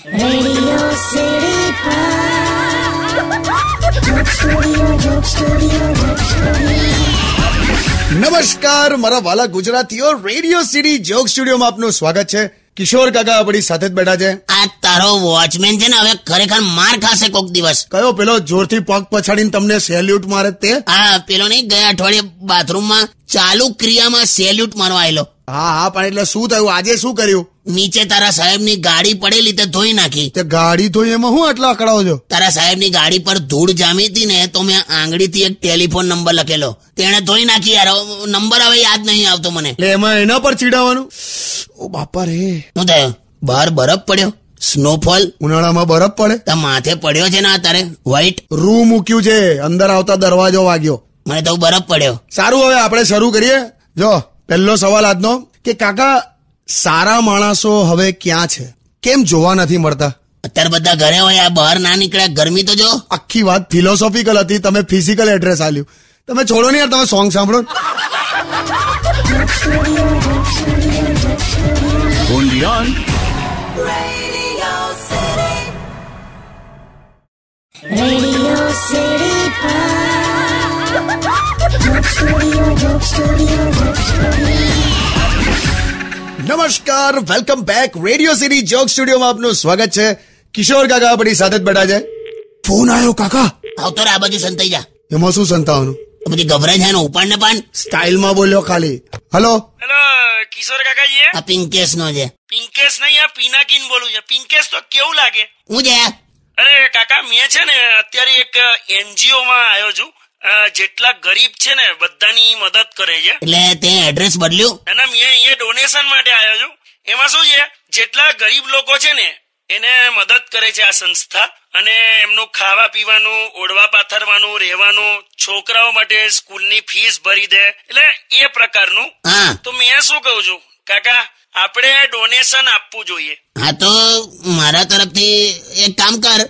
Radio City નમસ્કાર મારા વાલા ગુજરાતીઓ, રેડિયો સિટી જોક સ્ટુડિયોમાં આપનું સ્વાગત છે. કિશોર કાકા આપણી સાથે જ બેઠા છે. આ તારો વોચમેન છે ને, હવે ખરેખર માર ખાશે કોક દિવસ. કયો પેલો જોરથી પગ પછાડીને તમને સેલ્યુટ મારે તે? હા, પેલો નહીં, ગયા અઠવાડિયે બાથરૂમમાં ચાલુ ક્રિયામાં સેલ્યુટ મારવા આવેલો. હા પણ એટલે શું થયું? આજે શું કર્યું? નીચે તારા સાહેબની ગાડી પડેલી તે ધોઈ નાખી. તે ગાડી ધોઈ એમાં હું આટલા અકળાવો છો? તારા સાહેબની ગાડી પર ધૂળ જામી હતી ને, તો મેં આંગળીથી એક ટેલિફોન નંબર લખેલો, તેણે ધોઈ નાખી. યાર નંબર હવે યાદ નહીં આવતો મને. એટલે એમાં એના પર ચીડાવવાનું? ઓ બાપા રે! શું થયું? બહાર બરફ પડ્યો? સ્નોફોલ? ઉનાળામાં બરફ પડે? તો માથે પડ્યો છે ને તારે વ્હાઈટ? રૂ મૂક્યું છે, અંદર આવતા દરવાજો વાગ્યો. મને તો બરફ પડ્યો. સારું, હવે આપણે શરૂ કરીએ. જો પહેલો સવાલ આજનો કે કાકા, સારા માણસો હવે ક્યાં છે? કેમ જોવા નથી મળતા? અત્યારે બધા ઘરે હોય, આ બહાર ના નીકળ્યા. ગરમી તો જો. આખી વાત ફિલોસોફિકલ હતી, તમે ફિઝિકલ એડ્રેસ આલ્યું. તમે છોડો ને યાર, તમે સોંગ સાંભળો. Radio City નમસ્કાર, welcome back. Radio city joke સ્ટુડિયોમાં આપનું સ્વાગત છે. કિશોર કાકા આપણી સાથે જ બેઠા છે. ફોન આવ્યો કાકા. આવતો રે, આ બાજુ સંતાઈ જા. એમાં શું સંતાવાનું? બધી ગભરાઈ જાય ને, ઉપાડ ને પાન. સ્ટાઇલમાં બોલ્યો ખાલી. હલો હેલો કિશોર કાકાજી. આ પિંકેશ નો છે. પિંકેશ નહીં, આ પિનાકીન બોલું છે. પિંકેશ તો કેવું લાગે? હું છે? અરે કાકા, મેં છે ને અત્યારે એક NGO માં આવ્યો છું. જેટલા ગરીબ છે ને બધાની મદદ કરે છે. એટલે તે એડ્રેસ બદલ્યું? અને મેં અહીંયા ડોનેશન માટે આવ્યો છું. એમાં શું છે, જેટલા ગરીબ લોકો છે ને એને મદદ કરે છે આ સંસ્થા. અને એમનું ખાવા પીવાનું, ઓઢવા પાથરવાનું, રહેવાનું, છોકરાઓ માટે સ્કૂલની ફીસ ભરી દે, એટલે એ પ્રકારનું. હા. તો મેં શું કહું છું કાકા, આપણે ડોનેશન આપવું જોઈએ. હા, તો મારા તરફથી એક કામ કર,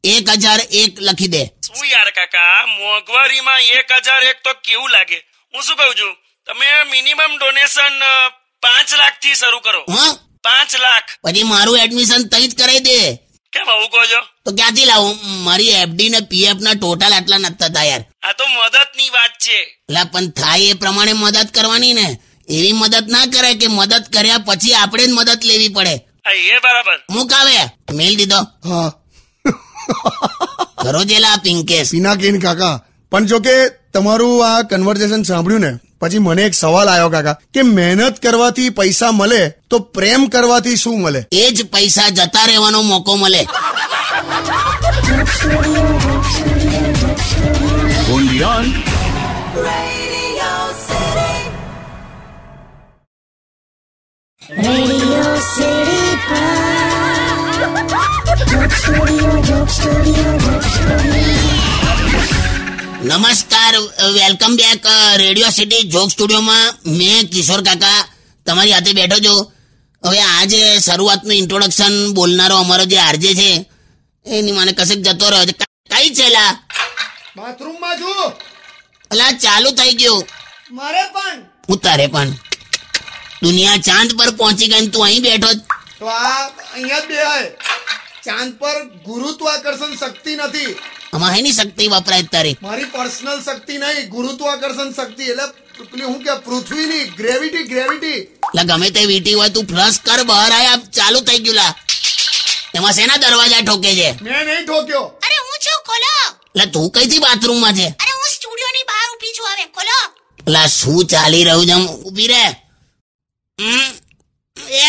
1001 લખી દે. શું યાર કાકા, મોંઘવારીમાં 1001 તો કેવું લાગે? હું શું કહું છું, તમે મિનિમમ ડોનેશન 5 લાખ થી શરૂ કરો. હા, 5 લાખ. પછી મારું એડમિશન તઈ જ કરાવી દે. કેમ આવું કહો છો? તો ક્યાંથી લાવું? મારી FD ને PF ના ટોટલ આટલા નથી થતા યાર. આ તો મદદની વાત છે. એટલે પણ થાય એ પ્રમાણે મદદ કરવાની ને. એવી મદદ ના કરે કે મદદ કર્યા પછી આપણે જ મદદ લેવી પડે. હા, એ બરાબર. મૂક આવે. મેલ દીધો. હા કરો જેલા પિંકેશ. પિનાકીન કાકા, પણ જો કે તમારું આ કન્વર્સેશન સાંભળ્યું ને પછી મને એક સવાલ આવ્યો કાકા, કે મહેનત કરવાથી પૈસા મળે તો પ્રેમ કરવાથી શું મળે? એ જ પૈસા જતા રહેવાનો મોકો મળે. Radio City નમસ્કાર, welcome back radio city joke સ્ટુડિયોમાં. મેં કિશોર કાકા તમારી હાથે બેઠો છું. હવે આજે શરૂઆતનું ઇન્ટ્રોડક્શન બોલનારો અમારો જે આરજે છે એની મને કશેક જતો રહ્યો છે. કઈ છે લા? બાથરૂમમાં છું. અલા ચાલુ થઈ ગયું. મારે પણ. ઉતારે પણ. દુનિયા ચાંદ પર પહોંચી ગઈ, તું અહીં બેઠો જ. તો આ અહીંયા જ બે ચાંદ પર ગુરુત્વાકર્ષણ શક્તિ નથી. આમાં હેની શક્તિ વપરાય તારી? મારી પર્સનલ શક્તિ નહીં, ગુરુત્વાકર્ષણ શક્તિ. એટલે પેલી હું કે પૃથ્વીની ગ્રેવિટી. એટલે ગમે તે વીટી હોય તું ફ્લશ કર, બહાર આયા. ચાલુ થઈ ગયું લા. એમાં શેના દરવાજા ઠોકે છે? મેં નહીં ઠોક્યો. અરે હું છું, ખોલો. એટલે તું કઈથી બાથરૂમમાં છે? અરે હું સ્ટુડિયોની બહાર ઊભી છું, હવે ખોલો. એટલે શું ચાલી રહ્યું છે? ઉભી રે. એ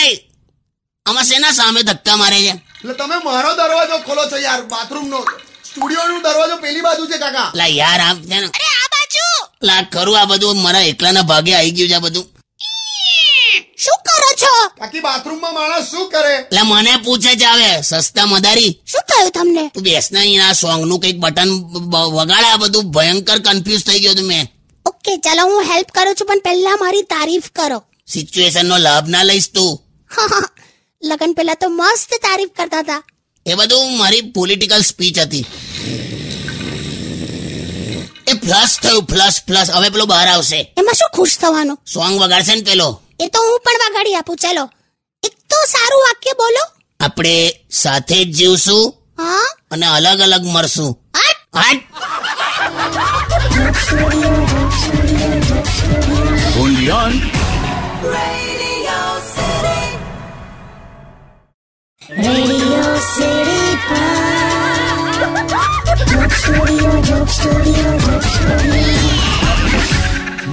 આમાં શેના સામે ધક્કા મારે છે? એટલે તમે મારો દરવાજો ખોલો છો યાર, બાથરૂમનો. સ્ટુડિયોનો દરવાજો પેલી બાજુ છે કાકા. એટલે યાર આમ છે ને. અરે આ બાજુ. એટલે ખરું આ બધું મારા એકલાના ભાગે આવી ગયું છે આ બધું. શું કરો છો? બાકી બાથરૂમમાં માણસ શું કરે? એટલે મને પૂછે છે હવે સસ્તા મદારી. શું થયું તમને? તું બેસ ને, અહીંયા સોંગ નું કઈક બટન વગાડે. આ બધું ભયંકર કન્ફ્યુઝ થઈ ગયો છું મેં. ઓકે ચાલો, હું હેલ્પ કરું છું, પણ પહેલા મારી તારીફ કરો. સિચ્યુએશન નો લાભ ના લઈશ તું. લગન પહેલા તો મસ્ત તારીફ કરતા હતા. એ બધું મારી પોલિટિકલ સ્પીચ હતી. એ ફ્લશ થયું, ફ્લશ. હવે પેલો બહાર આવશે. એમાં શું ખુશ થવાનું? સોંગ વગાડશે ને પેલો. એ તો હું પણ વગાડી આપું. ચાલો, એક તો સારું વાક્ય બોલો. આપણે સાથે જ જીવશું હા અને અલગ અલગ મરશું. હાટ. Radio City Joke Studio, Joke Studio, Joke Studio.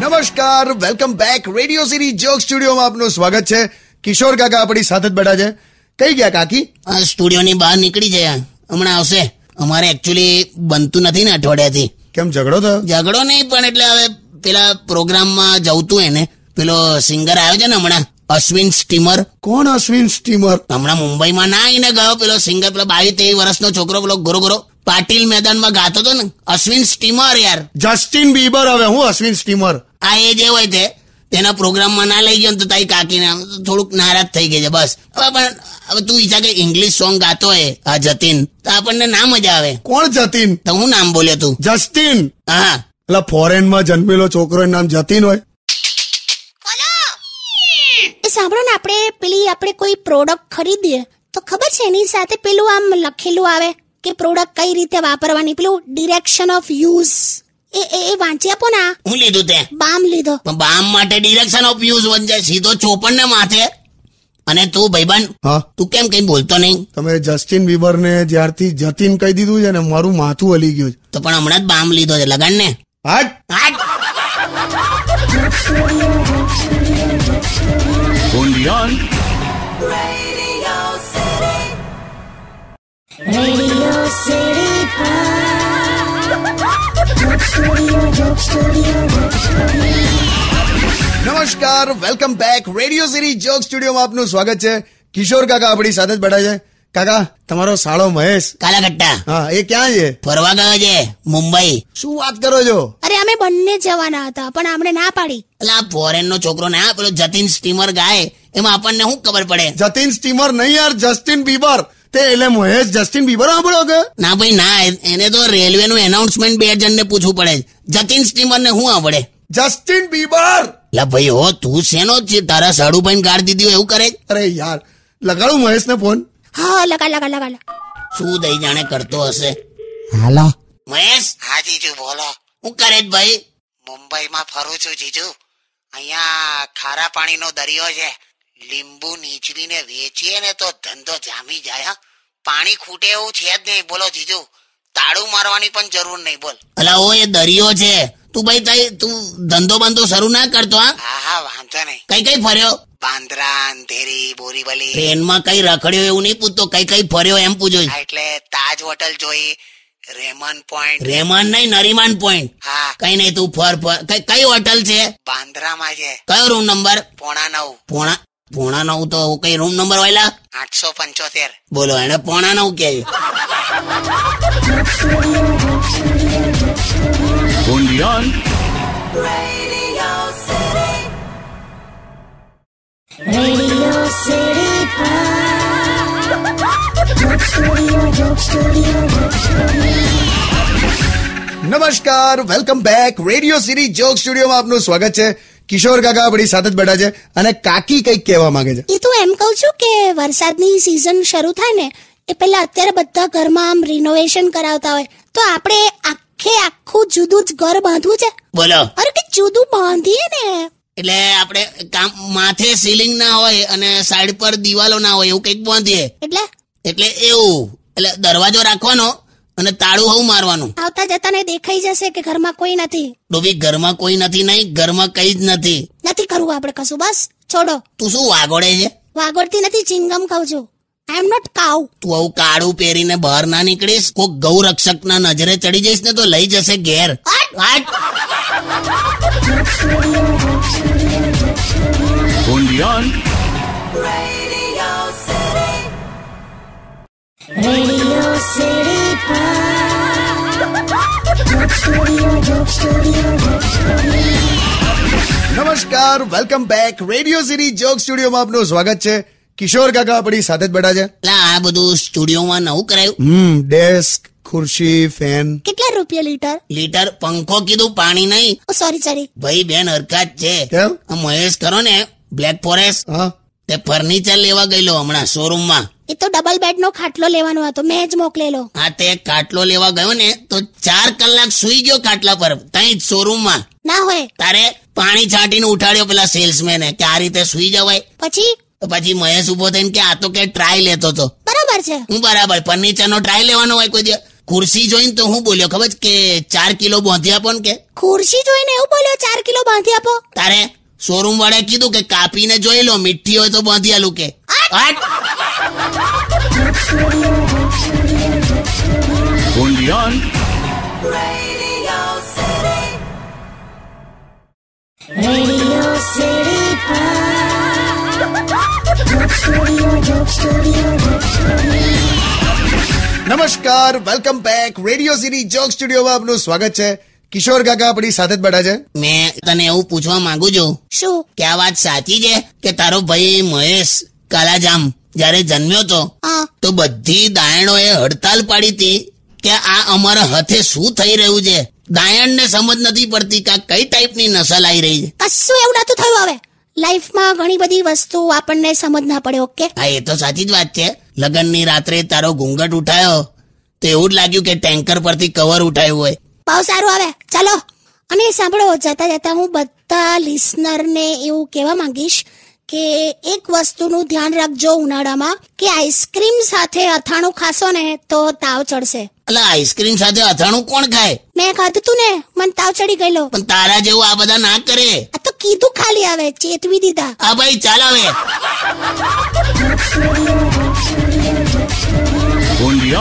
નમસ્કાર, welcome back. Radio city joke સ્ટુડિયોમાં આપનું સ્વાગત છે. કિશોર કાકા આપણી સાથે જ બેઠા છે. કઈ ગયા કાકી? આ સ્ટુડિયોની બહાર નીકળી જાય, હમણાં આવશે. અમારે એકચ્યુઅલી બનતું નથી ને અઠવાડિયાથી. કેમ ઝઘડો થયો? ઝઘડો નહીં, પણ એટલે હવે પેલા પ્રોગ્રામમાં જવતું એને પેલો સિંગર આવ્યો છે ને હમણાં, અશ્વિન સ્ટીમર. કોણ અશ્વિન સ્ટીમર? હમણાં મુંબઈમાં ના આવીને ગયો પેલો સિંગર, પેલો 22-23 વર્ષનો છોકરો, પેલો ગોરો પાટીલ મેદાનમાં ગાતો હતો ને, અશ્વિન સ્ટીમર. યાર જસ્ટિન બીબર. હવે હું અશ્વિન સ્ટીમર? આ એ જે હોય તે તેના પ્રોગ્રામમાં ના લઈ ગયો ને તો તારી કાકીને થોડુંક નારાજ થઈ ગઈ છે બસ. હવે તું વિચાર કે ઇંગ્લિશ સોંગ ગાતો હોય આ જતીન, તો આપણને ના મજા આવે. કોણ જતીન? તો હું નામ બોલ્યો તું? જસ્ટિન. હા, એટલે ફોરેનમાં જન્મેલો છોકરો નામ જતીન હોય? એ સાંભળો ને, આપણે કોઈ પ્રોડક્ટ ખરીદીએ તો ખબર છે એની સાથે પેલું આમ લખેલું આવે કે પ્રોડક્ટ કઈ રીતે વાપરવાની, પેલું ડિરેક્શન ઓફ યુઝ. એ વાંચી આપો ને. હું લીધું તે? બામ લીધો. પણ બામ માટે ડિરેક્શન ઓફ યુઝ વંચાય સીધો ચોપન ને માથે. અને તું ભાઈબંધ, હા, તું કેમ કઈ બોલતો નહીં? તમે જસ્ટિન બીબર ને જ્યારથી જતીન કહી દીધું છે ને, મારું માથું હલી ગયું છે. તો પણ હમણાં જ બામ લીધો છે, લગાડ ને. હાટ. હાટ. Radio City Joke Studio, Joke Studio, Joke Studio. નમસ્કાર, welcome back. Radio city joke સ્ટુડિયોમાં આપનું સ્વાગત છે. કિશોર કાકા આપણી સાથે જ બેઠા છે. કાકા, તમારો સાળો મહેશ, કાલાકટ્ટા હા, એ ક્યાં છે? ફરવા ગયો છે મુંબઈ. શું વાત કરો છો? અરે અમે બંને જવાના હતા પણ આમણે ના પાડી. એટલે આ ફોરેન નો છોકરો ને આ પેલો જતીન સ્ટીમર ગાય એમાં આપણને શું ખબર પડે? જતીન સ્ટીમર નહીં યાર, જસ્ટિન બીબર. તે એટલે મહેશ જસ્ટિન બીબર સાંભળો કે? ના ભાઈ ના, એને તો રેલવે નું એનાઉન્સમેન્ટ 2 જણને પૂછવું પડે. જતીન સ્ટીમર ને શું આવડે? Justin Bieber. લા ભાઈ હો, તું શેનો તારા સાડુ ભાઈ ગાળ દીધી હોય એવું કરે? અરે યાર, લગાડું મહેશ ને ફોન? હા, લગા. શું દઈ જાણે કરતો હશે. હાલો. મહેશ. હા જીજુ બોલો. શું કરે છે ભાઈ? મુંબઈમાં ફરું છું જીજુ. અહીંયા ખારા પાણીનો દરિયો છે. લીંબુ નીચવીને વેચીએ ને તો ધંધો જામી જાય. હા, પાણી ખૂટે એવું છે જ નહીં. બોલો જીજુ, તાળું મારવાની પણ જરૂર નહીં. બોલ. અલા ઓ, એ દરિયો છે. તું ભાઈ તું ધંધો બંધો શરૂ ના કરતો? હા, વાંધો નહીં. કઈ ફર્યો? બાંદ્રા, અંધેરી, બોરીવલી. ટ્રેનમાં કઈ રખડ્યો એવું નહીં પૂછતો, કઈ ફર્યો એમ પૂછો. હા, એટલે તાજ હોટલ જોઈ, રેમન પોઈન્ટ. રેમાન નહીં, નરીમાન પોઈન્ટ. હા. કઈ નહીં, તું ફર. કઈ હોટલ છે? બાંદ્રામાં છે. કયો રૂમ નંબર? -9. -9 તો કઈ રૂમ નંબર વાયલા? 875. બોલો, એને -9 કે Radio City Joke Studio, Joke Studio, Joke Studio. નમસ્કાર, welcome back. Radio city joke સ્ટુડિયોમાં આપનું સ્વાગત છે. કિશોર કાકા આપણી સાથે જ બેઠા છે અને કાકી કઈક કહેવા માંગે છે. એ તો એમ કહું છું કે વરસાદની સિઝન શરૂ થાય ને એ પહેલા અત્યારે બધા ઘરમાં આમ રિનોવેશન કરાવતા હોય, તો આપણે આખું જુદું જ ઘર બાંધવું છે. બોલો. અરે કે જુદું બાંધીએ ને, એટલે આપણે કામ માથે સીલિંગ ના હોય અને સાઈડ પર દિવાલો ના હોય એવું કઈક બાંધીએ. એટલે એવું, એટલે દરવાજો રાખવાનો અને તાળું હવું મારવાનું. આવતા જતા ને દેખાઈ જશે કે ઘરમાં કોઈ નથી. ડોબી, ઘરમાં કોઈ નથી નહીં, ઘરમાં કઈ જ નથી કરવું આપણે કશું, બસ છોડો. તું શું વાગોડે છે? વાગોડતી નથી, ચિંગમ ખાઉં છું. આઈ એમ નોટ કાઉ. તું આવું કાળું પહેરીને બહાર ના નીકળીશ, કોઈ ગૌ રક્ષક ના નજરે ચડી જઈશ ને તો લઈ જશે ઘેર. હાટ. Radio City Joke Studio, Joke Studio, Joke Studio. નમસ્કાર, welcome back. Radio city joke સ્ટુડિયોમાં આપનું સ્વાગત છે. કિશોર કાકા આપણી સાથે જ બેઠા છે. આ બધું સ્ટુડિયોમાં નવું કરાયું? ડેસ્ક, ખુરશી, ફેન. કેટલા રૂપિયા લીટર? પંખો કીધું, પાણી નહીં. સોરી. ભાઈ બેન હરકત છે. કેમ? મહેશ કરો ને બ્લેક ફોરેસ્ટ, હા, તે ફર્નિચર લેવા ગયેલો હમણાં શોરૂમમાં. એ તો ડબલ બેડ નો ખાટલો લેવાનો હતો, મેં જ મોકલેલો. હા, તે ખાટલો લેવા ગયો ને તો 4 કલાક સુઈ ગયો ખાટલા પર, ત્યાં જ શોરૂમમાં. ના હોય. તારે પાણી છાંટીને ઉઠાડ્યો પેલા સેલ્સમેને કે આ રીતે સુઈ જવાય. પછી મહેશ ઉભો થઈને કે આ તો કે ટ્રાય લેતો હતો. બરાબર છે. હું બરાબર, ફર્નિચરનો ટ્રાય લેવાનો હોય કોઈ દિવસ. ખુરશી જોઈને તો હું બોલ્યો ખબર કે 4 કિલો બાંધી આપો ને કે. ખુરશી જોઈને એવું બોલ્યો 4 કિલો બાંધી આપો? તારે શોરૂમ વાળાએ કીધું કે કાપીને જોઈ લો, મીઠી હોય તો બાંધી આલું કે. Radio City Joke Studio, Joke Studio, Joke Studio. નમસ્કાર, welcome back. Radio city joke સ્ટુડિયોમાં આપનું સ્વાગત છે. કિશોર કાકા આપણી સાથે જ બેઠા છે. મેં તને એવું પૂછવા માંગુ છું. શું? કે આ વાત સાચી છે કે તારો ભાઈ મહેશ કાલાજામ જયારે જન્મ્યો તો તો બધી દાયણોએ હડતાલ પાડી હતી કે આ અમારા હાથે શું થઈ રહ્યું છે? દાયણને સમજ નથી પડતી કે આ કઈ ટાઈપની નસલ આવી રહી છે. કશું એવું નતું થયું. હવે લાઈફમાં ઘણી બધી વસ્તુ આપણને સમજ ના પડે. ઓકે, હા, એ તો સાચી જ વાત છે. લગનની રાત્રે તારો ઘૂંઘટ ઉઠાયો તો એવું જ લાગ્યું કે ટેન્કર પરથી કવર ઉઠાયું હોય. બહુ સારું. હવે ચાલો. અને સાંભળો, જતા જતા હું બધા લિસનરને એવું કહેવા માંગીશ કે એક વસ્તુનું ધ્યાન રાખજો ઉનાળામાં, કે આઈસ્ક્રીમ સાથે અથાણું ખાશો ને તો તાવ ચડશે. એટલે આઈસ્ક્રીમ સાથે અથાણું કોણ ખાય? મેં ખાધું તું ને, મને તાવ ચડી ગયેલો. પણ તારા જેવું આ બધા ના કરે. આ તો કીધું ખાલી, આવે ચેતવી દીધા. હા ભાઈ, ચાલ હવે. Joke Studio, Joke Studio, Joke Studio.